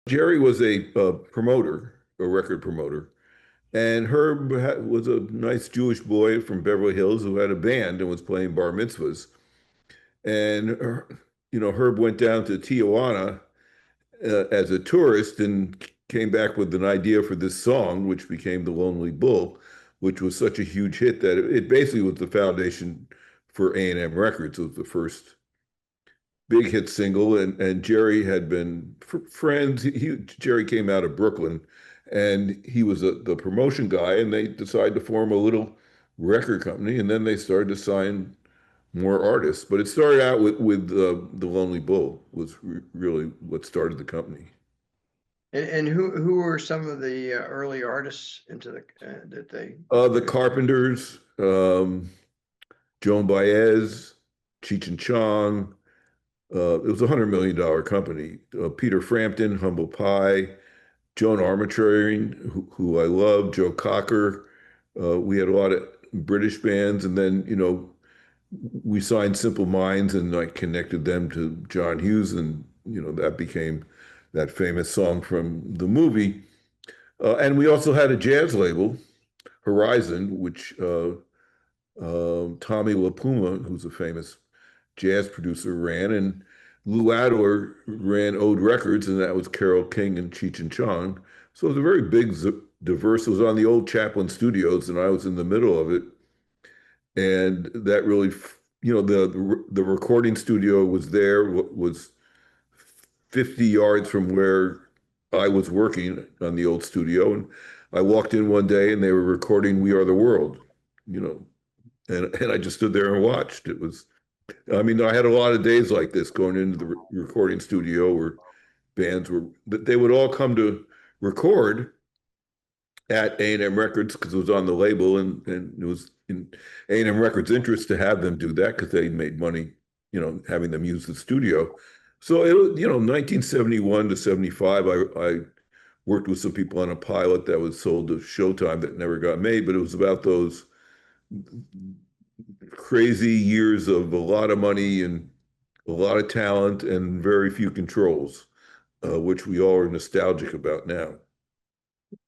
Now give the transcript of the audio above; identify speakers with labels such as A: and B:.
A: Jerry was a promoter, a record promoter, and Herb was a nice Jewish boy from Beverly Hills who had a band and was playing bar mitzvahs. And Herb went down to Tijuana as a tourist and came back with an idea for this song, which became "The Lonely Bull," which was such a huge hit that it basically was the foundation for A&M Records. It was the first big hit single, and Jerry had been friends. Jerry came out of Brooklyn, and he was the promotion guy, and they decided to form a little record company, and then they started to sign more artists. But it started out with the Lonely Bull was really what started the company.
B: And who were some of the early artists into the that they
A: The
B: recorded?
A: Carpenters, Joan Baez, Cheech and Chong. It was $100 million company. Peter Frampton, Humble Pie, Joan Armatrading, who I love, Joe Cocker. We had a lot of British bands, and then we signed Simple Minds, and I connected them to John Hughes, and that became that famous song from the movie. And we also had a jazz label, Horizon, which Tommy LaPuma, who's a famous jazz producer, ran, and Lou Adler ran Ode Records, and that was Carole King and Cheech and Chong. So it was a very big, diverse. It was on the old Chaplin Studios, and I was in the middle of it, and that really, the recording studio was there, was 50 yards from where I was working on the old studio, and I walked in one day, and they were recording "We Are the World," you know, and I just stood there and watched. It was I mean, I had a lot of days like this going into the recording studio where bands were, but they would all come to record at A&M Records because it was on the label, and it was in A&M Records' interest to have them do that because they made money, having them use the studio. So it was, 1971 to 75, I worked with some people on a pilot that was sold to Showtime that never got made, but it was about those crazy years of a lot of money and a lot of talent and very few controls, which we all are nostalgic about now.